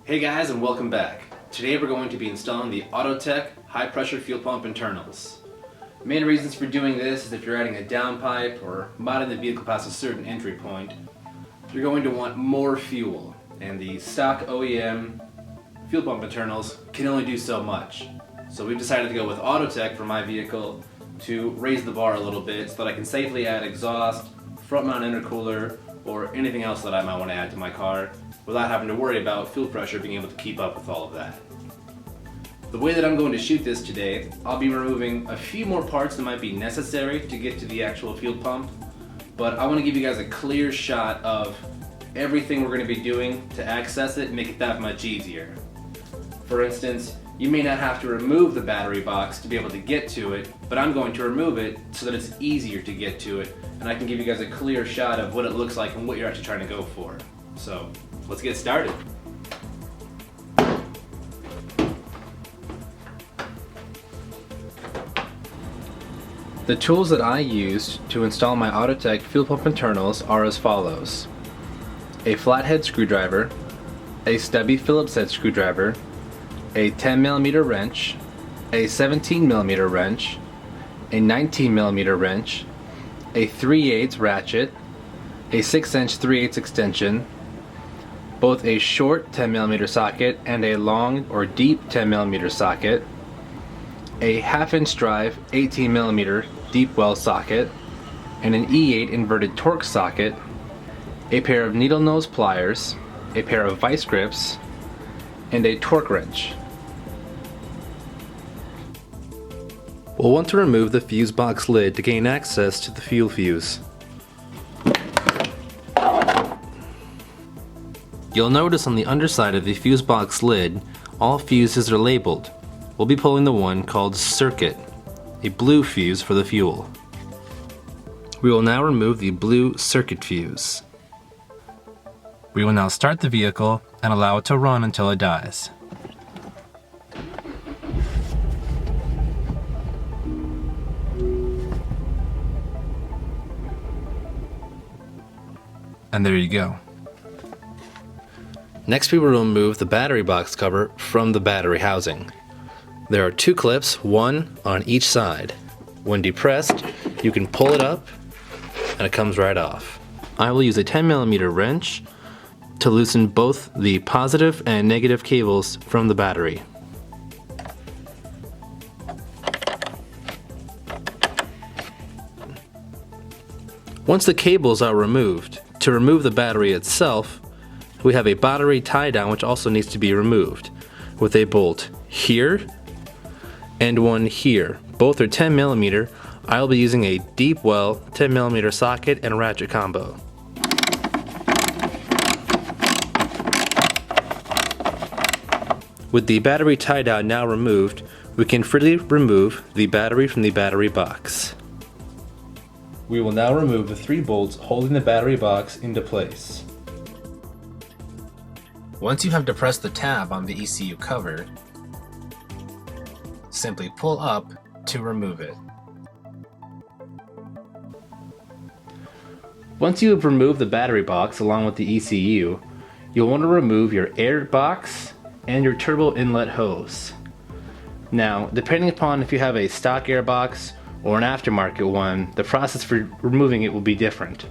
Hey guys, and welcome back. Today we're going to be installing the Autotech high pressure fuel pump internals. Main reasons for doing this is if you're adding a downpipe or modding the vehicle past a certain entry point, you're going to want more fuel, and the stock OEM fuel pump internals can only do so much. So we've decided to go with Autotech for my vehicle to raise the bar a little bit so that I can safely add exhaust, front mount intercooler, or anything else that I might want to add to my car without having to worry about fuel pressure being able to keep up with all of that. The way that I'm going to shoot this today, I'll be removing a few more parts that might be necessary to get to the actual fuel pump, but I want to give you guys a clear shot of everything we're going to be doing to access it and make it that much easier. For instance, you may not have to remove the battery box to be able to get to it, but I'm going to remove it so that it's easier to get to it, and I can give you guys a clear shot of what it looks like and what you're actually trying to go for. So, let's get started. The tools that I used to install my Autotech fuel pump internals are as follows: a flathead screwdriver, a stubby Phillips head screwdriver, a 10mm wrench, a 17mm wrench, a 19mm wrench, a 3/8 ratchet, a 6-inch 3/8 extension, both a short 10mm socket and a long or deep 10mm socket, a 1/2-inch drive 18mm deep well socket, and an E8 inverted torque socket, a pair of needle nose pliers, a pair of vice grips, and a torque wrench. We'll want to remove the fuse box lid to gain access to the fuel fuse. You'll notice on the underside of the fuse box lid, all fuses are labeled. We'll be pulling the one called circuit, a blue fuse for the fuel. We will now remove the blue circuit fuse. We will now start the vehicle and allow it to run until it dies. And there you go. Next, we will remove the battery box cover from the battery housing. There are two clips, one on each side. When depressed, you can pull it up and it comes right off. I will use a 10mm wrench to loosen both the positive and negative cables from the battery. Once the cables are removed, to remove the battery itself, we have a battery tie down which also needs to be removed with a bolt here and one here. Both are 10mm. I'll be using a deep well 10mm socket and ratchet combo. With the battery tie down now removed, we can freely remove the battery from the battery box. We will now remove the 3 bolts holding the battery box into place. Once you have depressed the tab on the ECU cover, simply pull up to remove it. Once you have removed the battery box along with the ECU, you'll want to remove your air box and your turbo inlet hose. Now, depending upon if you have a stock air box or an aftermarket one, the process for removing it will be different.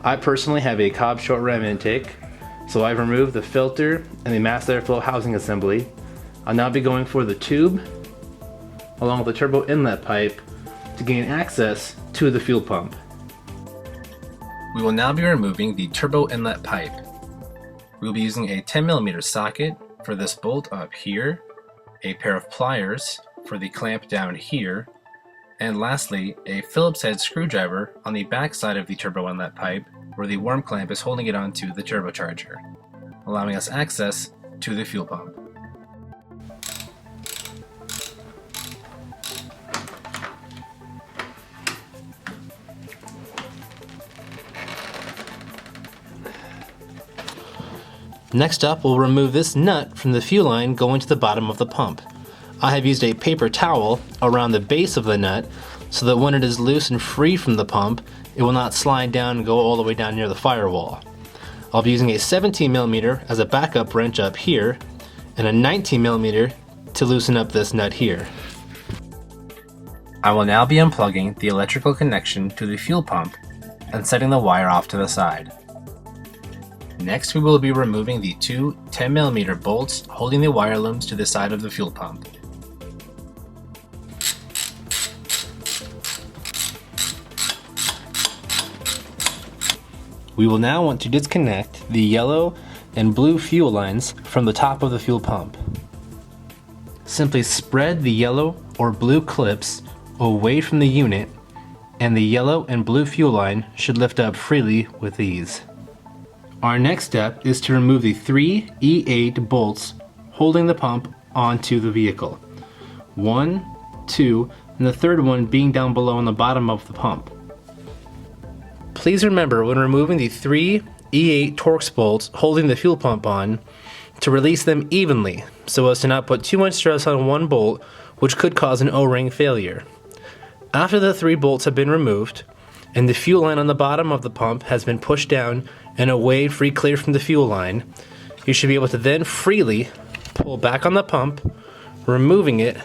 I personally have a COBB short ram intake, so I've removed the filter and the mass airflow housing assembly. I'll now be going for the tube along with the turbo inlet pipe to gain access to the fuel pump. We will now be removing the turbo inlet pipe. We will be using a 10mm socket for this bolt up here, a pair of pliers for the clamp down here, and lastly, a Phillips head screwdriver on the back side of the turbo inlet pipe where the worm clamp is holding it onto the turbocharger, allowing us access to the fuel pump. Next up, we'll remove this nut from the fuel line going to the bottom of the pump. I have used a paper towel around the base of the nut so that when it is loose and free from the pump, it will not slide down and go all the way down near the firewall. I'll be using a 17mm as a backup wrench up here and a 19mm to loosen up this nut here. I will now be unplugging the electrical connection to the fuel pump and setting the wire off to the side. Next, we will be removing the two 10mm bolts holding the wire looms to the side of the fuel pump. We will now want to disconnect the yellow and blue fuel lines from the top of the fuel pump. Simply spread the yellow or blue clips away from the unit, and the yellow and blue fuel line should lift up freely with ease. Our next step is to remove the three E8 bolts holding the pump onto the vehicle. 1, 2, and the third one being down below on the bottom of the pump. Please remember when removing the three E8 Torx bolts holding the fuel pump on to release them evenly so as to not put too much stress on one bolt, which could cause an O-ring failure. After the three bolts have been removed and the fuel line on the bottom of the pump has been pushed down and away free clear from the fuel line, you should be able to then freely pull back on the pump, removing it,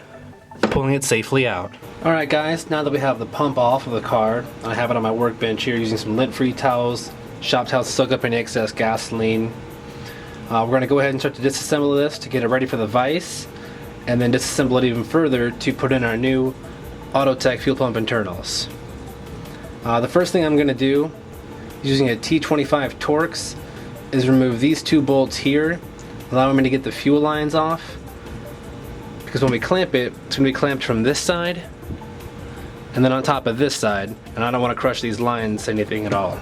pulling it safely out. Alright guys, now that we have the pump off of the car, I have it on my workbench here using some lint-free towels, shop towels to soak up any excess gasoline. We're going to go ahead and start to disassemble this to get it ready for the vise, and then disassemble it even further to put in our new Autotech fuel pump internals. The first thing I'm going to do, using a T25 Torx, is remove these two bolts here, allowing me to get the fuel lines off, because when we clamp it, it's going to be clamped from this side and then on top of this side, and I don't want to crush these lines anything at all.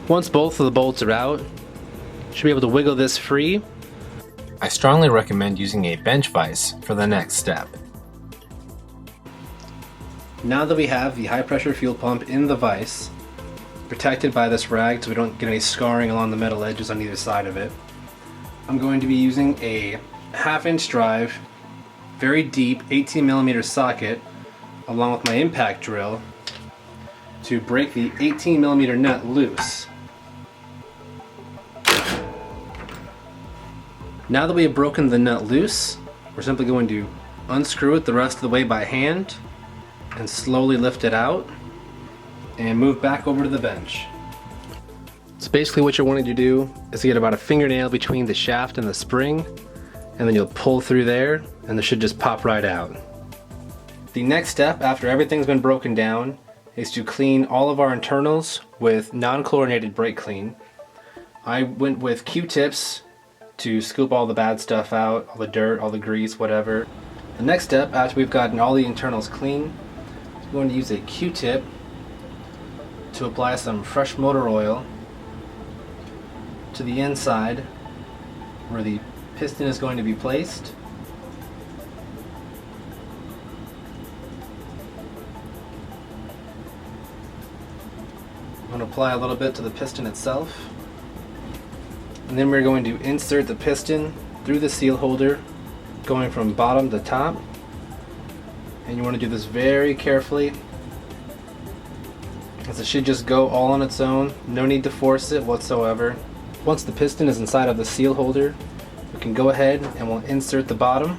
Once both of the bolts are out, you should be able to wiggle this free. I strongly recommend using a bench vise for the next step. Now that we have the high pressure fuel pump in the vise, protected by this rag so we don't get any scarring along the metal edges on either side of it, I'm going to be using a 1/2 inch drive, very deep 18mm socket along with my impact drill to break the 18mm nut loose. Now that we have broken the nut loose, we're simply going to unscrew it the rest of the way by hand and slowly lift it out and move back over to the bench. So basically what you're wanting to do is get about a fingernail between the shaft and the spring, and then you'll pull through there and it should just pop right out. The next step after everything's been broken down is to clean all of our internals with non-chlorinated brake clean. I went with Q-tips to scoop all the bad stuff out, all the dirt, all the grease, whatever. The next step after we've gotten all the internals clean, I'm going to use a Q-tip to apply some fresh motor oil to the inside where the piston is going to be placed. I'm going to apply a little bit to the piston itself, and then we're going to insert the piston through the seal holder going from bottom to top, and you want to do this very carefully as it should just go all on its own, no need to force it whatsoever. Once the piston is inside of the seal holder, we can go ahead and we'll insert the bottom.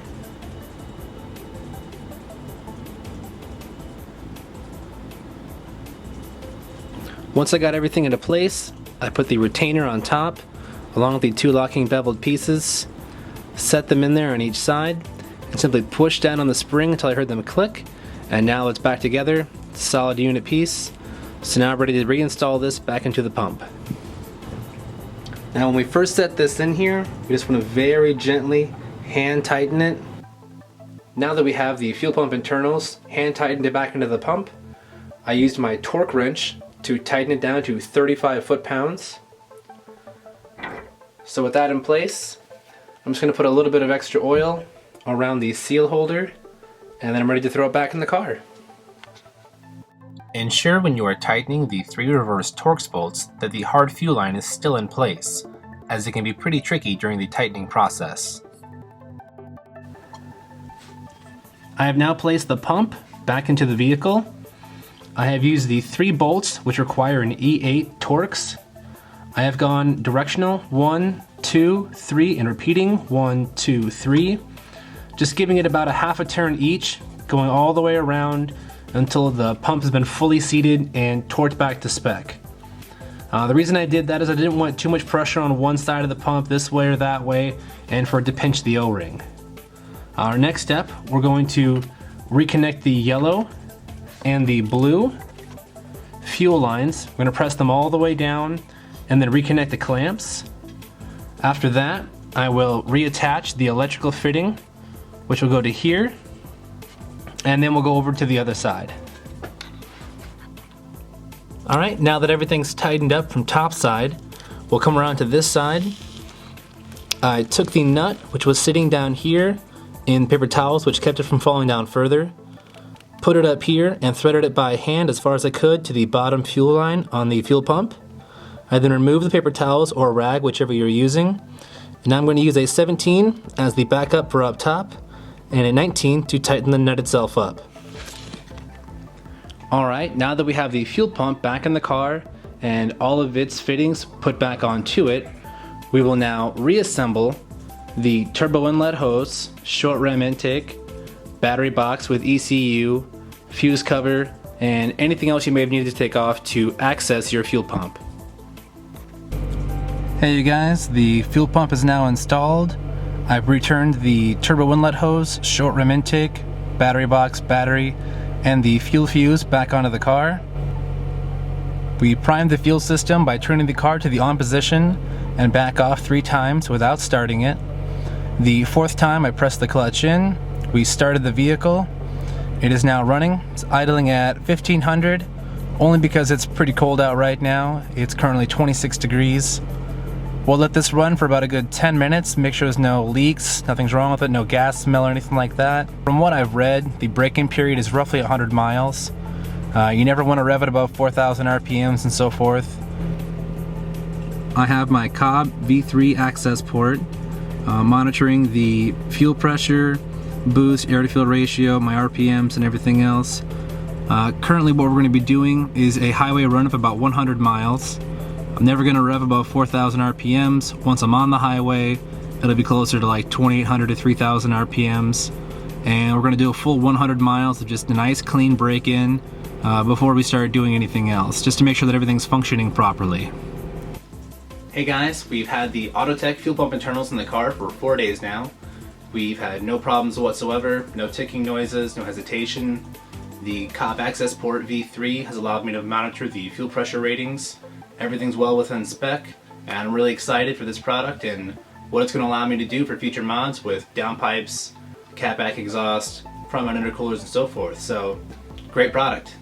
Once I got everything into place, I put the retainer on top along with the two locking beveled pieces, set them in there on each side, and simply push down on the spring until I heard them click, and now it's back together, solid unit piece. So now I'm ready to reinstall this back into the pump. Now when we first set this in here, we just want to very gently hand tighten it. Now that we have the fuel pump internals hand tightened it back into the pump, I used my torque wrench to tighten it down to 35 foot-pounds. So with that in place, I'm just going to put a little bit of extra oil around the seal holder, and then I'm ready to throw it back in the car. Ensure when you are tightening the 3 reverse Torx bolts that the hard fuel line is still in place, as it can be pretty tricky during the tightening process. I have now placed the pump back into the vehicle. I have used the 3 bolts which require an E8 Torx I have gone directional 1, 2, 3 and repeating 1, 2, 3. Just giving it about a half a turn each, going all the way around until the pump has been fully seated and torqued back to spec. The reason I did that is I didn't want too much pressure on one side of the pump this way or that way and for it to pinch the O-ring. Our next step, we're going to reconnect the yellow and the blue fuel lines. We're going to press them all the way down and then reconnect the clamps. After that, I will reattach the electrical fitting, which will go to here, and then we'll go over to the other side. Alright, now that everything's tightened up from top side, we'll come around to this side. I took the nut, which was sitting down here in paper towels, which kept it from falling down further, put it up here and threaded it by hand as far as I could to the bottom fuel line on the fuel pump. I then removed the paper towels or rag, whichever you're using. And now I'm going to use a 17 as the backup for up top and a 19 to tighten the nut itself up. Alright, now that we have the fuel pump back in the car and all of its fittings put back onto it, we will now reassemble the turbo inlet hose, short ram intake, battery box with ECU, fuse cover, and anything else you may have needed to take off to access your fuel pump. Hey you guys, the fuel pump is now installed. I've returned the turbo inlet hose, short ram intake, battery box, battery, and the fuel fuse back onto the car. We primed the fuel system by turning the car to the on position and back off 3 times without starting it. The 4th time I pressed the clutch in, we started the vehicle. It is now running. It's idling at 1500, only because it's pretty cold out right now. It's currently 26 degrees. We'll let this run for about a good 10 minutes, make sure there's no leaks, nothing's wrong with it, no gas smell or anything like that. From what I've read, the break-in period is roughly 100 miles. You never want to rev it above 4,000 RPMs and so forth. I have my COBB V3 access port, monitoring the fuel pressure, boost, air-to-fuel ratio, my RPMs and everything else. Currently what we're going to be doing is a highway run of about 100 miles. I'm never going to rev above 4,000 RPMs. Once I'm on the highway, it'll be closer to like 2,800 to 3,000 RPMs. And we're going to do a full 100 miles of just a nice clean break-in before we start doing anything else, just to make sure that everything's functioning properly. Hey guys, we've had the Autotech fuel pump internals in the car for 4 days now. We've had no problems whatsoever, no ticking noises, no hesitation. The COBB access port V3 has allowed me to monitor the fuel pressure ratings. Everything's well within spec, and I'm really excited for this product and what it's going to allow me to do for future mods with downpipes, catback exhaust, front mount intercoolers and so forth. So, great product.